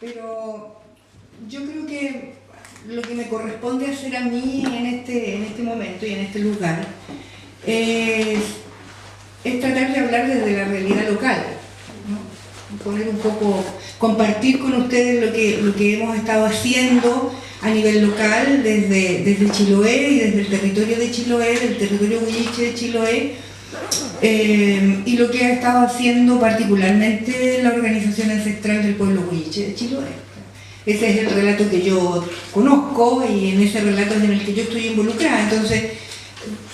pero yo creo que lo que me corresponde hacer a mí en este momento y en este lugar es tratar de hablar desde la realidad local, ¿no? Poner un poco, compartir con ustedes lo que hemos estado haciendo a nivel local desde Chiloé y desde el territorio de Chiloé, del territorio huilliche de Chiloé, y lo que ha estado haciendo particularmente la organización ancestral del pueblo huilliche de Chiloé. Ese es el relato que yo conozco y en ese relato es en el que yo estoy involucrada. Entonces,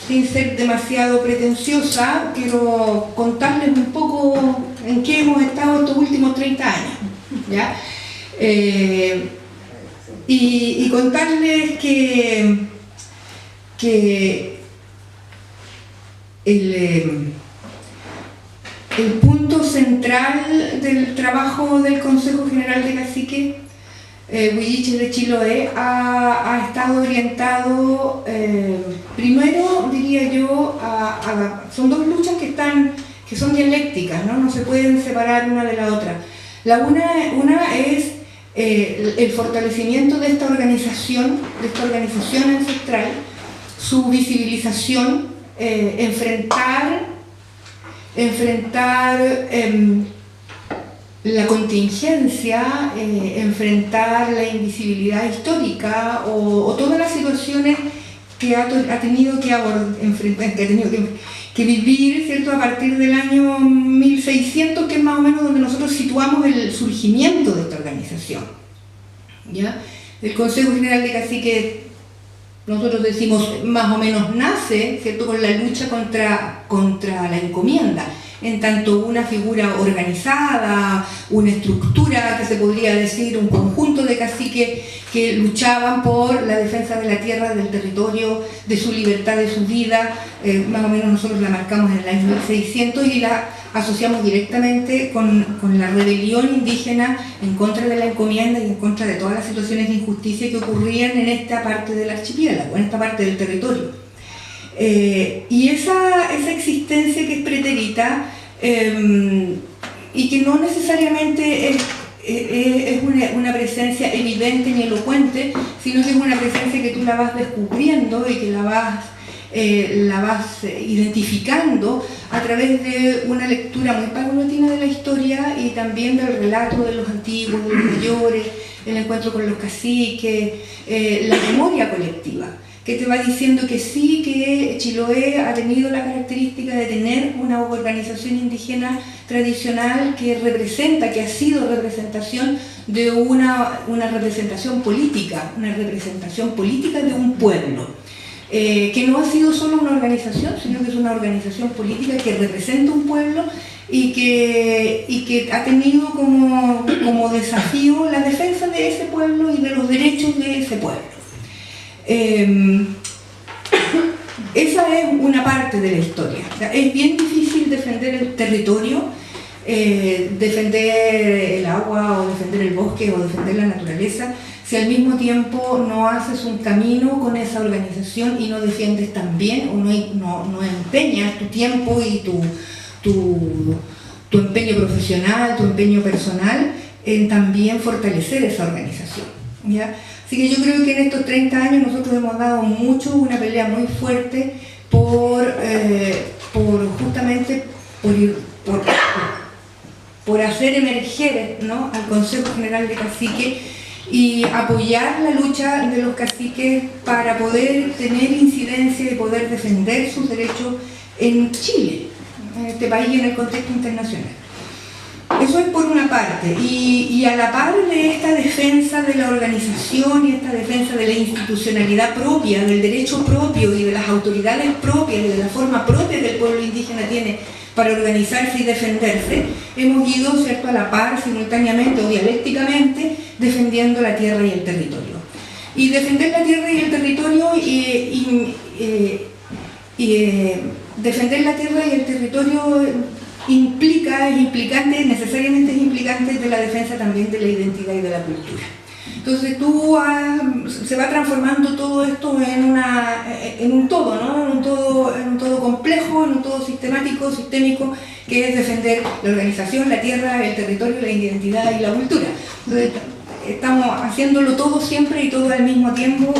sin ser demasiado pretenciosa, quiero contarles un poco en qué hemos estado estos últimos 30 años, ¿ya? Y contarles que el punto central del trabajo del Consejo General de Caciques huilliche de Chiloé ha estado orientado, primero diría yo, son dos luchas que son dialécticas, ¿no? No se pueden separar una de la otra. Una es el fortalecimiento de esta organización ancestral, su visibilización, enfrentar la contingencia, enfrentar la invisibilidad histórica o todas las situaciones que ha tenido que vivir, ¿cierto?, a partir del año 1600, que es más o menos donde nosotros situamos el surgimiento de esta organización, ¿ya? El Consejo General de Caciques, nosotros decimos, más o menos nace, ¿cierto?, con la lucha contra la encomienda, en tanto una figura organizada, una estructura que se podría decir, un conjunto de caciques que luchaban por la defensa de la tierra, del territorio, de su libertad, de su vida. Más o menos nosotros la marcamos en el año 1600 y la asociamos directamente con la rebelión indígena en contra de la encomienda y en contra de todas las situaciones de injusticia que ocurrían en esta parte del archipiélago, en esta parte del territorio. Y esa existencia que es pretérita y que no necesariamente es una presencia evidente ni elocuente, sino que es una presencia que tú la vas descubriendo y que la vas identificando a través de una lectura muy paulatina de la historia y también del relato de los antiguos, de los mayores, el encuentro con los caciques, la memoria colectiva, que te va diciendo que sí, que Chiloé ha tenido la característica de tener una organización indígena tradicional que representa, que ha sido representación de una representación política de un pueblo, que no ha sido solo una organización, sino que es una organización política que representa un pueblo y que ha tenido como desafío la defensa de ese pueblo y de los derechos de ese pueblo. Esa es una parte de la historia. O sea, es bien difícil defender el territorio, defender el agua o defender el bosque o defender la naturaleza, si al mismo tiempo no haces un camino con esa organización y no defiendes también o no empeñas tu tiempo y tu empeño profesional, tu empeño personal en también fortalecer esa organización, ¿ya? Así que yo creo que en estos 30 años nosotros hemos dado una pelea muy fuerte justamente por hacer emerger, ¿no?, al Consejo General de Caciques y apoyar la lucha de los caciques para poder tener incidencia y poder defender sus derechos en Chile, en este país y en el contexto internacional. Eso es por una parte, y a la par de esta defensa de la organización y esta defensa de la institucionalidad propia, del derecho propio y de las autoridades propias y de la forma propia que el pueblo indígena tiene para organizarse y defenderse, hemos ido, ¿cierto?, a la par, simultáneamente o dialécticamente, defendiendo la tierra y el territorio. Y defender la tierra y el territorio defender la tierra y el territorio necesariamente es implicante de la defensa también de la identidad y de la cultura. Entonces se va transformando todo esto en un todo, ¿no? En un todo complejo, en un todo sistemático, sistémico, que es defender la organización, la tierra, el territorio, la identidad y la cultura. Entonces, estamos haciéndolo todo siempre y todo al mismo tiempo,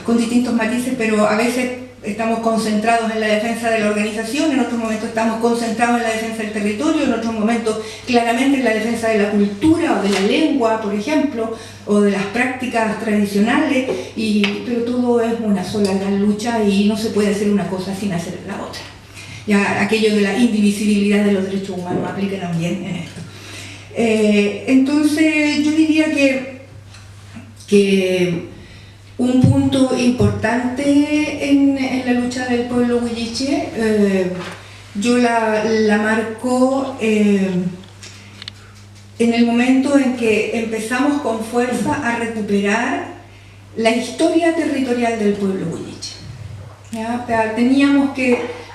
con distintos matices, pero a veces estamos concentrados en la defensa de la organización, en otros momentos estamos concentrados en la defensa del territorio, en otros momentos claramente en la defensa de la cultura o de la lengua, por ejemplo, o de las prácticas tradicionales, pero todo es una sola gran lucha y no se puede hacer una cosa sin hacer la otra. Ya aquello de la indivisibilidad de los derechos humanos aplica también en esto. Entonces yo diría que un punto importante en la lucha del pueblo huilliche, yo la marco en el momento en que empezamos con fuerza a recuperar la historia territorial del pueblo huilliche. ¿Ya? O sea,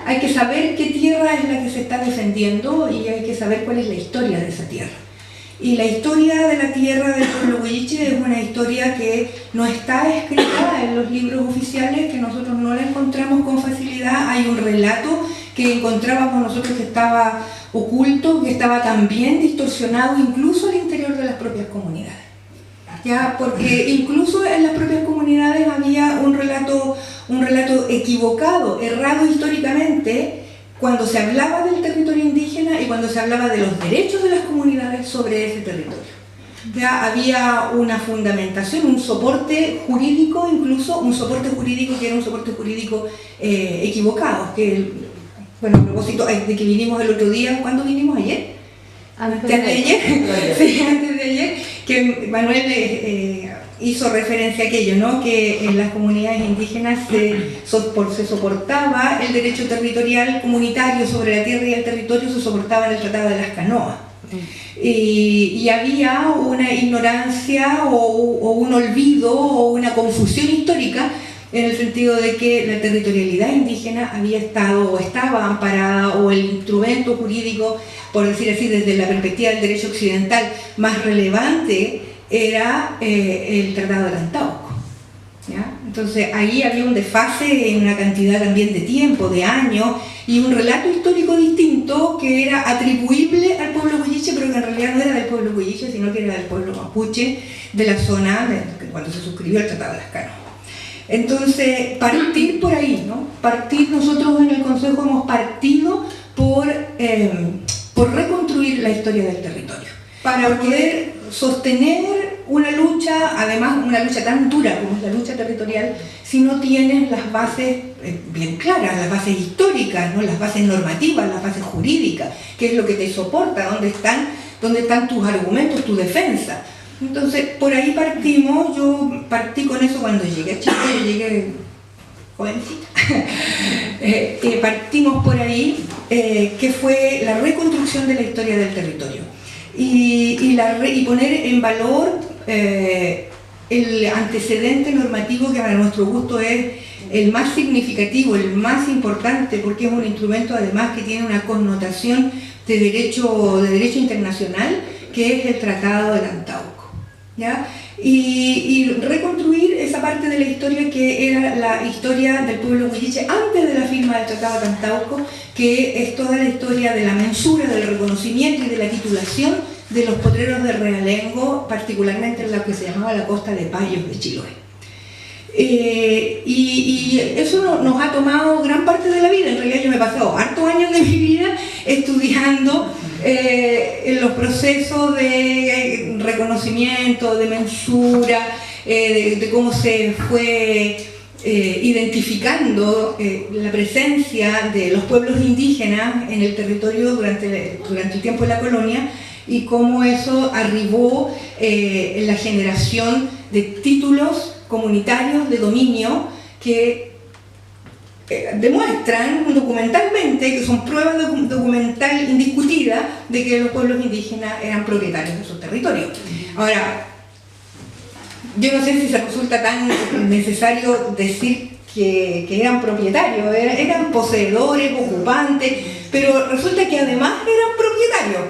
hay que saber qué tierra es la que se está defendiendo y hay que saber cuál es la historia de esa tierra. Y la historia de la tierra del pueblo huilliche es una historia que no está escrita en los libros oficiales, que nosotros no la encontramos con facilidad. Hay un relato que encontrábamos nosotros que estaba oculto, que estaba también distorsionado incluso al interior de las propias comunidades. ¿Ya? Porque incluso en las propias comunidades había un relato equivocado, errado históricamente, cuando se hablaba del territorio indígena y cuando se hablaba de los derechos de las comunidades sobre ese territorio. Ya había una fundamentación, un soporte jurídico, incluso un soporte jurídico que era un soporte jurídico equivocado. Bueno, a propósito de que vinimos el otro día, ¿cuándo vinimos? ¿Ayer? Antes de ayer. Sí, antes de ayer, que Manuel hizo referencia a aquello, ¿no? Que en las comunidades indígenas se soportaba el derecho territorial comunitario sobre la tierra y el territorio, se soportaba en el Tratado de las Canoas. Y había una ignorancia o un olvido o una confusión histórica en el sentido de que la territorialidad indígena había estado o estaba amparada, o el instrumento jurídico, por decir así, desde la perspectiva del derecho occidental más relevante era el Tratado de Antauco. ¿Ya? Entonces ahí había un desfase en una cantidad también de tiempo, de años, y un relato histórico distinto que era atribuible al pueblo huilliche, pero que en realidad no era del pueblo huilliche, sino que era del pueblo mapuche de la zona cuando se suscribió el Tratado de las Canoas. Entonces, partir por ahí, ¿no? Nosotros en el Consejo hemos partido por reconstruir la historia del territorio, para poder sostener una lucha, además una lucha tan dura como es la lucha territorial, si no tienes las bases bien claras, las bases históricas, ¿no? Las bases normativas, las bases jurídicas, qué es lo que te soporta, dónde están tus argumentos, tu defensa. Entonces, por ahí partimos. Yo partí con eso cuando llegué a Chile, yo llegué jovencita. Partimos por ahí, que fue la reconstrucción de la historia del territorio. Y poner en valor el antecedente normativo que a nuestro gusto es el más significativo, el más importante, porque es un instrumento además que tiene una connotación de derecho internacional, que es el Tratado de Antauco. ¿Ya? Y reconstruir esa parte de la historia que era la historia del pueblo huilliche antes de la firma del Tratado de Antauco, que es toda la historia de la mensura, del reconocimiento y de la titulación de los potreros de realengo, particularmente en la que se llamaba la costa de Payos de Chiloé. Y eso nos ha tomado gran parte de la vida. En realidad yo me he pasado hartos años de mi vida estudiando en los procesos de reconocimiento, de mensura, de cómo se fue identificando la presencia de los pueblos indígenas en el territorio durante el tiempo de la colonia, y cómo eso arribó en la generación de títulos comunitarios de dominio que demuestran documentalmente, que son pruebas documental indiscutida de que los pueblos indígenas eran propietarios de sus territorios. Ahora, yo no sé si se resulta tan necesario decir que eran propietarios, eran poseedores, ocupantes, pero resulta que además eran propietarios.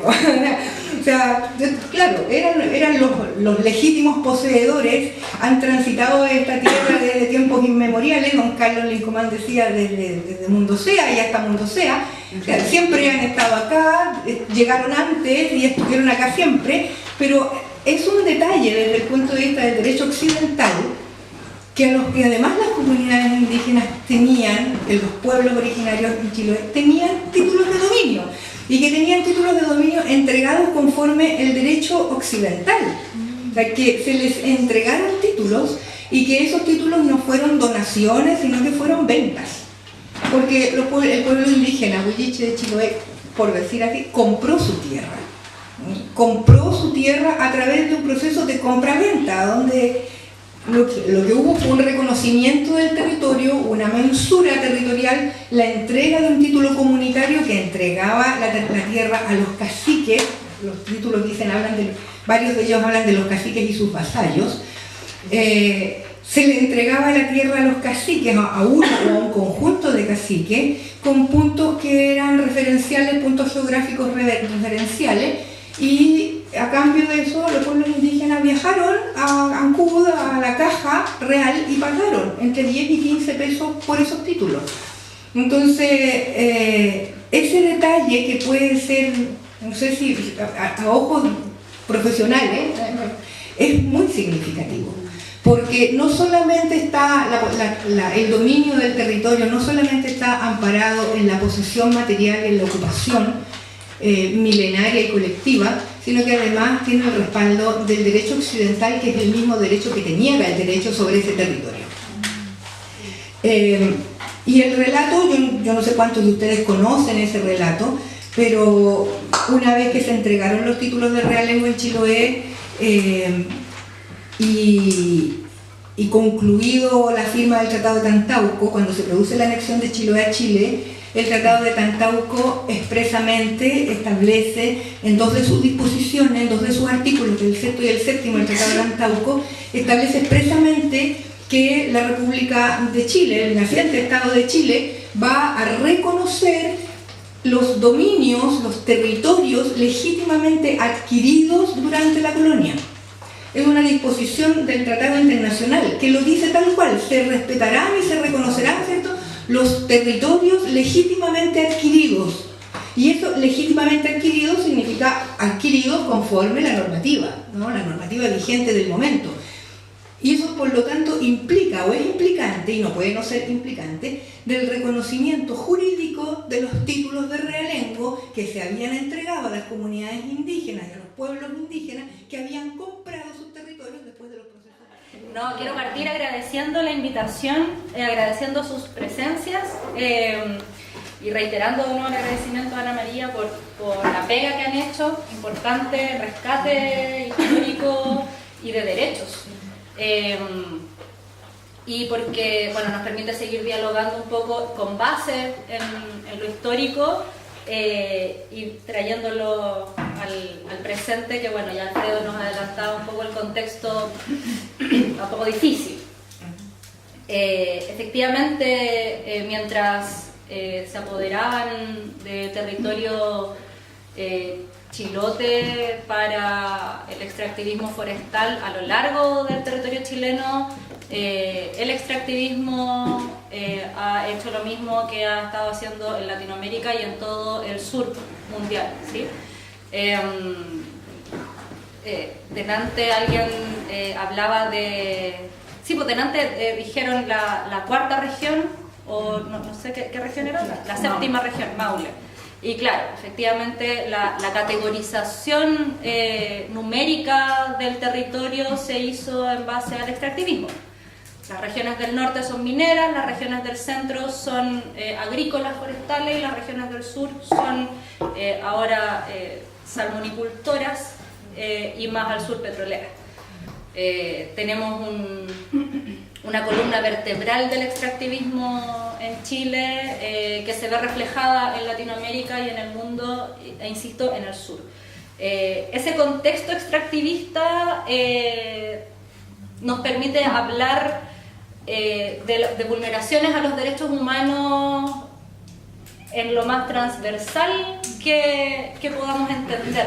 O sea, claro, eran los legítimos poseedores, han transitado esta tierra desde tiempos inmemoriales. Don Carlos Lincomán decía desde Mundo Sea y hasta Mundo Sea, o sea, siempre han estado acá, llegaron antes y estuvieron acá siempre, pero es un detalle desde el punto de vista del derecho occidental que a los que además las comunidades indígenas tenían, que los pueblos originarios en Chiloé tenían títulos de dominio, y que tenían títulos de dominio entregados conforme el derecho occidental. O sea, que se les entregaron títulos y que esos títulos no fueron donaciones, sino que fueron ventas. Porque el pueblo indígena, Huilliche de Chiloé, por decir así, compró su tierra. Compró su tierra a través de un proceso de compra-venta, donde lo que hubo fue un reconocimiento del territorio, una mensura territorial, la entrega de un título comunitario que entregaba la tierra a los caciques. Los títulos dicen, varios de ellos hablan de los caciques y sus vasallos. Se le entregaba la tierra a los caciques, a uno o a un conjunto de caciques, con puntos que eran referenciales, puntos geográficos referenciales, y a cambio de eso los pueblos indígenas viajaron a Ancud, a la caja real, y pagaron entre 10 y 15 pesos por esos títulos. Entonces, ese detalle que puede ser, no sé si a ojos profesionales, es muy significativo. Porque no solamente está el dominio del territorio, no solamente está amparado en la posesión material y en la ocupación milenaria y colectiva, sino que además tiene el respaldo del derecho occidental, que es el mismo derecho que tenía el derecho sobre ese territorio. Y el relato, yo no sé cuántos de ustedes conocen ese relato, pero una vez que se entregaron los títulos de realengo en Chiloé, y concluido la firma del Tratado de Tantauco, cuando se produce la anexión de Chiloé a Chile, el Tratado de Tantauco expresamente establece en dos de sus disposiciones, en dos de sus artículos, el sexto y el séptimo del Tratado de Tantauco, establece expresamente que la República de Chile, el naciente Estado de Chile, va a reconocer los dominios, los territorios legítimamente adquiridos durante la colonia. Es una disposición del Tratado Internacional que lo dice tal cual: se respetarán y se reconocerán, ¿cierto?, los territorios legítimamente adquiridos. Y eso, legítimamente adquiridos, significa adquiridos conforme la normativa, ¿no?, la normativa vigente del momento. Y eso, por lo tanto, implica o es implicante, y no puede no ser implicante, del reconocimiento jurídico de los títulos de realengo que se habían entregado a las comunidades indígenas y a los pueblos indígenas que habían comprado sus territorios después de los procesos. No, quiero partir agradeciendo la invitación, agradeciendo sus presencias y reiterando de nuevo el agradecimiento a Ana María por la pega que han hecho, importante rescate histórico y de derechos. Y porque, bueno, nos permite seguir dialogando un poco con base en lo histórico y trayéndolo al presente, que bueno, ya Alfredo nos adelantaba un poco el contexto un poco difícil. Efectivamente, mientras se apoderaban de territorio chilote para el extractivismo forestal a lo largo del territorio chileno, el extractivismo ha hecho lo mismo que ha estado haciendo en Latinoamérica y en todo el sur mundial, ¿sí? Delante alguien hablaba de... Sí, pues delante dijeron la cuarta región, o no sé qué región era, la séptima región, Maule. Y claro, efectivamente la categorización numérica del territorio se hizo en base al extractivismo. Las regiones del norte son mineras, las regiones del centro son agrícolas, forestales, y las regiones del sur son ahora salmonicultoras y más al sur petroleras. Tenemos una columna vertebral del extractivismo en Chile que se ve reflejada en Latinoamérica y en el mundo, e insisto, en el sur. Ese contexto extractivista nos permite hablar de vulneraciones a los derechos humanos en lo más transversal que podamos entender.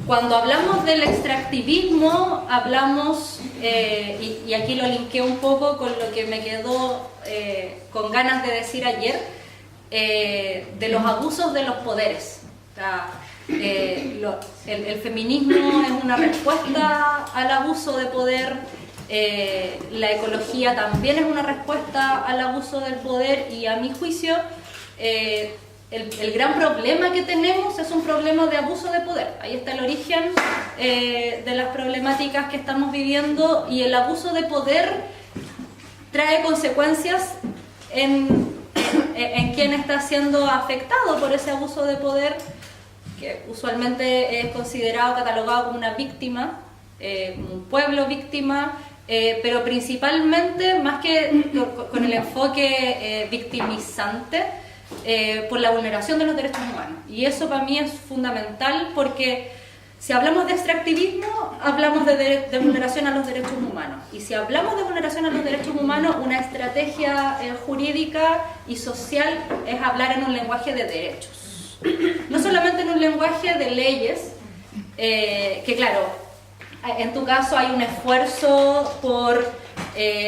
Cuando hablamos del extractivismo, hablamos, y aquí lo linkeo un poco con lo que me quedó con ganas de decir ayer, de los abusos de los poderes. El feminismo es una respuesta al abuso de poder, la ecología también es una respuesta al abuso del poder, y a mi juicio el gran problema que tenemos es un problema de abuso de poder. Ahí está el origen de las problemáticas que estamos viviendo, y el abuso de poder trae consecuencias en quien está siendo afectado por ese abuso de poder, que usualmente es considerado, catalogado como una víctima, como un pueblo víctima, pero principalmente, más que con el enfoque victimizante, por la vulneración de los derechos humanos. Y eso para mí es fundamental, porque si hablamos de extractivismo, hablamos de vulneración a los derechos humanos. Y si hablamos de vulneración a los derechos humanos, una estrategia jurídica y social es hablar en un lenguaje de derechos. No solamente en un lenguaje de leyes, que claro, en tu caso hay un esfuerzo por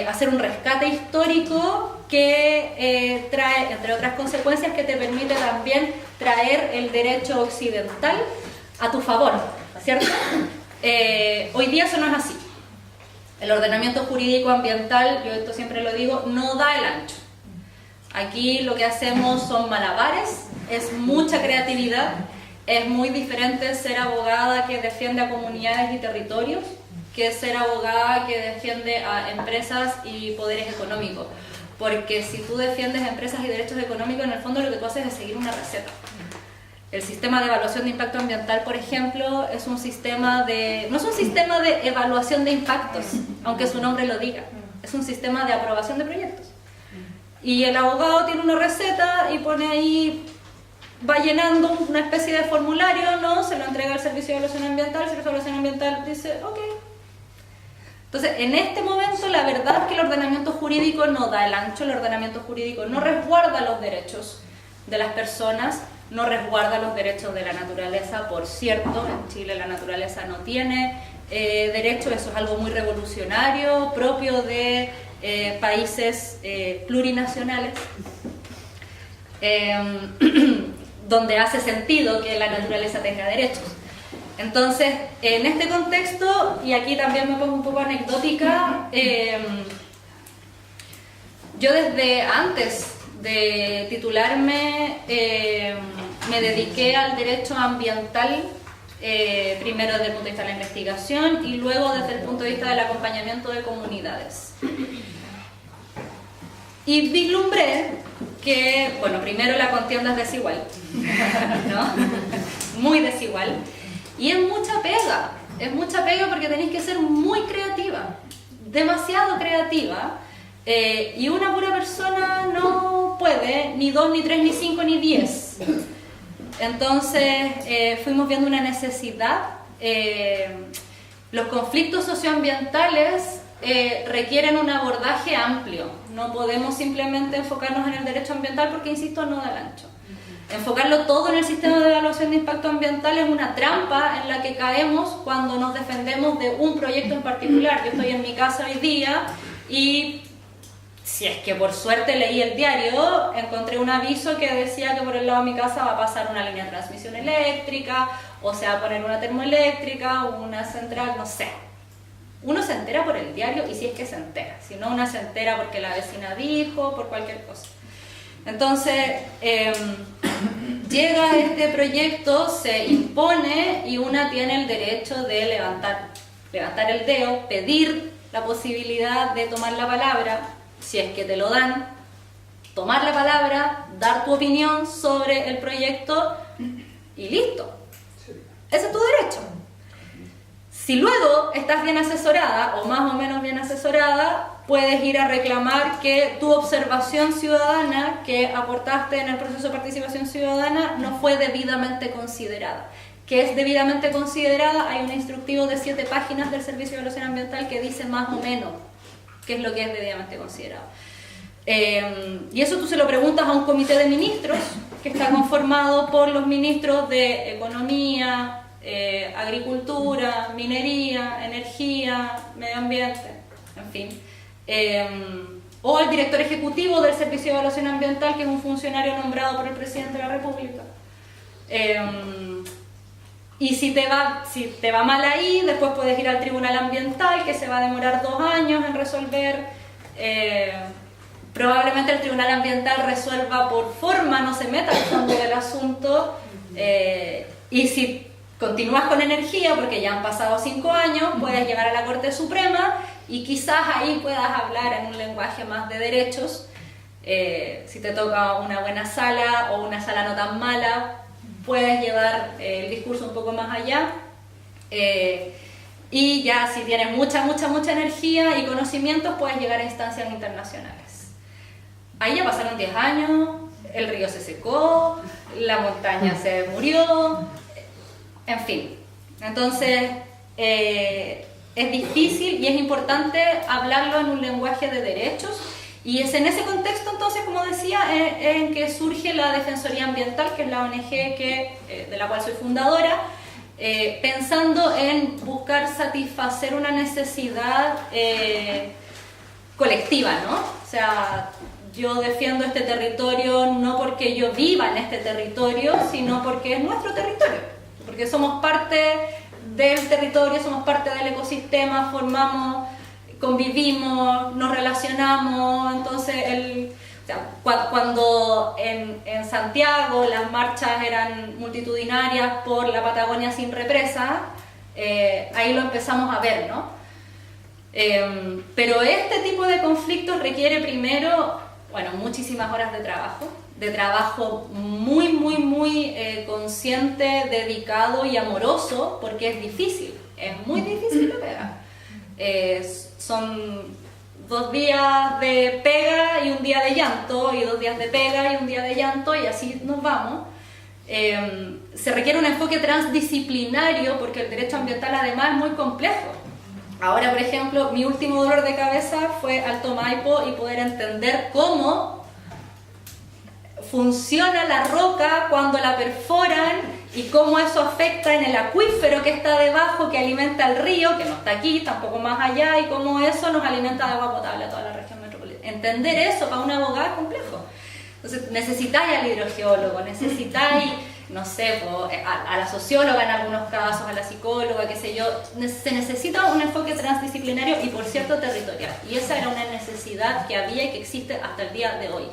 hacer un rescate histórico que trae, entre otras consecuencias, que te permite también traer el derecho occidental a tu favor, ¿cierto? Hoy día eso no es así. El ordenamiento jurídico ambiental, yo esto siempre lo digo, no da el ancho. Aquí lo que hacemos son malabares, es mucha creatividad, es muy diferente ser abogada que defiende a comunidades y territorios que ser abogada que defiende a empresas y poderes económicos. Porque si tú defiendes empresas y derechos económicos, en el fondo lo que tú haces es seguir una receta. El sistema de evaluación de impacto ambiental, por ejemplo, es un sistema no es un sistema de evaluación de impactos, aunque su nombre lo diga, es un sistema de aprobación de proyectos. Y el abogado tiene una receta y pone ahí, va llenando una especie de formulario, ¿no? Se lo entrega al Servicio de Evaluación Ambiental, el Servicio de Evaluación Ambiental dice, ok. Entonces, en este momento, la verdad es que el ordenamiento jurídico no da el ancho, el ordenamiento jurídico no resguarda los derechos de las personas, no resguarda los derechos de la naturaleza. Por cierto, en Chile la naturaleza no tiene derecho, eso es algo muy revolucionario, propio de países plurinacionales, donde hace sentido que la naturaleza tenga derechos. Entonces, en este contexto, y aquí también me pongo un poco anecdótica, yo desde antes de titularme me dediqué al derecho ambiental, primero desde el punto de vista de la investigación y luego desde el punto de vista del acompañamiento de comunidades. Y vislumbré que, bueno, primero la contienda es desigual, ¿no? Muy desigual. Y es mucha pega porque tenéis que ser muy creativa, demasiado creativa, y una pura persona no puede, ni 2, ni 3, ni 5, ni 10. Entonces fuimos viendo una necesidad. Los conflictos socioambientales requieren un abordaje amplio, no podemos simplemente enfocarnos en el derecho ambiental porque, insisto, no da el ancho. Enfocarlo todo en el sistema de evaluación de impacto ambiental es una trampa en la que caemos cuando nos defendemos de un proyecto en particular. Yo estoy en mi casa hoy día y, si es que por suerte leí el diario, encontré un aviso que decía que por el lado de mi casa va a pasar una línea de transmisión eléctrica, o se va a poner una termoeléctrica, una central, no sé. Uno se entera por el diario, y si es que se entera, si no, una se entera porque la vecina dijo, por cualquier cosa. Entonces, llega este proyecto, se impone y una tiene el derecho de levantar el dedo, pedir la posibilidad de tomar la palabra, si es que te lo dan, tomar la palabra, dar tu opinión sobre el proyecto y listo. Ese es tu derecho. Si luego estás bien asesorada o más o menos bien asesorada, puedes ir a reclamar que tu observación ciudadana que aportaste en el proceso de participación ciudadana no fue debidamente considerada. ¿Qué es debidamente considerada? Hay un instructivo de 7 páginas del Servicio de Evaluación Ambiental que dice más o menos qué es lo que es debidamente considerado. Y eso tú se lo preguntas a un comité de ministros que está conformado por los ministros de Economía, Agricultura, Minería, Energía, Medio Ambiente, en fin. O el director ejecutivo del Servicio de Evaluación Ambiental, que es un funcionario nombrado por el presidente de la República. Y si te va mal ahí, después puedes ir al tribunal ambiental, que se va a demorar 2 años en resolver. Probablemente el tribunal ambiental resuelva por forma, no se meta al fondo del asunto. Y si continúas con energía, porque ya han pasado 5 años, puedes llegar a la Corte Suprema y quizás ahí puedas hablar en un lenguaje más de derechos. Si te toca una buena sala o una sala no tan mala, puedes llevar el discurso un poco más allá. Y ya si tienes mucha energía y conocimientos, puedes llegar a instancias internacionales. Ahí ya pasaron 10 años, el río se secó, la montaña se murió, en fin. Entonces, es difícil y es importante hablarlo en un lenguaje de derechos. Y es en ese contexto, entonces, como decía, en que surge la Defensoría Ambiental, que es la ONG de la cual soy fundadora, pensando en buscar satisfacer una necesidad colectiva, ¿no? O sea, yo defiendo este territorio no porque yo viva en este territorio, sino porque es nuestro territorio, porque somos parte del territorio, somos parte del ecosistema, convivimos, nos relacionamos. Entonces, cuando en Santiago las marchas eran multitudinarias por la Patagonia sin represa, ahí lo empezamos a ver, ¿no? Pero este tipo de conflictos requiere primero, muchísimas horas de trabajo muy consciente, dedicado y amoroso, porque es difícil, es muy difícil la pega. Son 2 días de pega y 1 día de llanto, y 2 días de pega y 1 día de llanto, y así nos vamos. Se requiere un enfoque transdisciplinario, porque el derecho ambiental además es muy complejo. Ahora, por ejemplo, mi último dolor de cabeza fue Alto Maipo y poder entender cómo funciona la roca cuando la perforan y cómo eso afecta en el acuífero que está debajo, que alimenta el río, que no está aquí, tampoco más allá, y cómo eso nos alimenta de agua potable a toda la región metropolitana. Entender eso para un abogado es complejo. Entonces necesitáis al hidrogeólogo, necesitáis, no sé, a la socióloga en algunos casos, a la psicóloga, qué sé yo. Se necesita un enfoque transdisciplinario y, por cierto, territorial. Y esa era una necesidad que había y que existe hasta el día de hoy.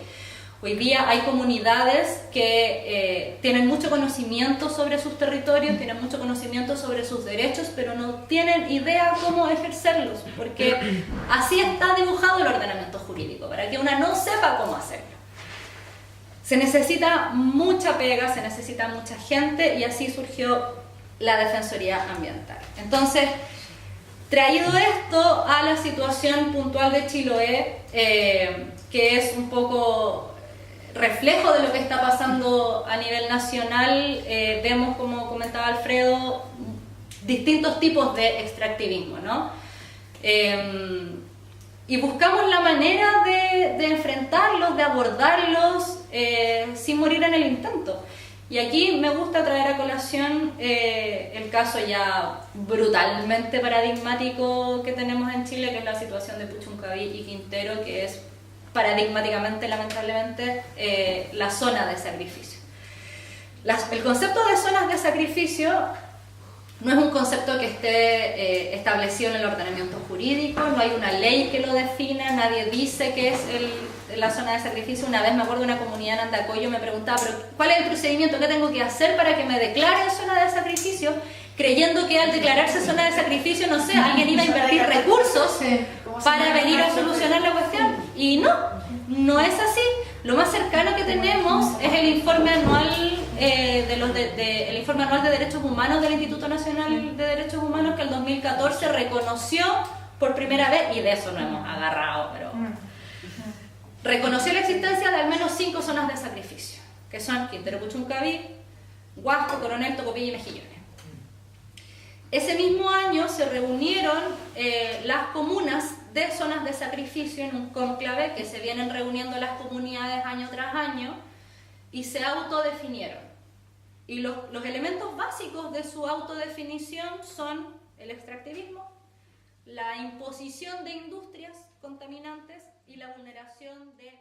Hoy día hay comunidades que tienen mucho conocimiento sobre sus territorios, tienen mucho conocimiento sobre sus derechos, pero no tienen idea cómo ejercerlos, porque así está dibujado el ordenamiento jurídico, para que una no sepa cómo hacerlo. Se necesita mucha pega, se necesita mucha gente, y así surgió la Defensoría Ambiental. Entonces, traído esto a la situación puntual de Chiloé, que es un poco reflejo de lo que está pasando a nivel nacional, vemos, como comentaba Alfredo, distintos tipos de extractivismo, ¿no? Y buscamos la manera de enfrentarlos, de abordarlos sin morir en el intento. Y aquí me gusta traer a colación el caso ya brutalmente paradigmático que tenemos en Chile, que es la situación de Puchuncaví y Quintero, que es paradigmáticamente, lamentablemente, la zona de sacrificio. El concepto de zonas de sacrificio no es un concepto que esté establecido en el ordenamiento jurídico, no hay una ley que lo defina, nadie dice qué es la zona de sacrificio. Una vez me acuerdo de una comunidad en Andacollo, me preguntaba, pero ¿cuál es el procedimiento que tengo que hacer para que me declaren zona de sacrificio? Creyendo que al declararse zona de sacrificio, no sé, alguien iba a invertir recursos para venir a solucionar la cuestión. Y no es así. Lo más cercano que tenemos es el informe anual el informe anual de derechos humanos del Instituto Nacional de Derechos Humanos, que el 2014 reconoció por primera vez, y de eso no hemos agarrado, pero reconoció la existencia de al menos 5 zonas de sacrificio, que son Quintero, Puchuncaví, Huasco, Coronel, Tocopilla y Mejillones. Ese mismo año se reunieron las comunas de zonas de sacrificio en un cónclave, que se vienen reuniendo las comunidades año tras año, y se autodefinieron. Y los elementos básicos de su autodefinición son el extractivismo, la imposición de industrias contaminantes y la vulneración de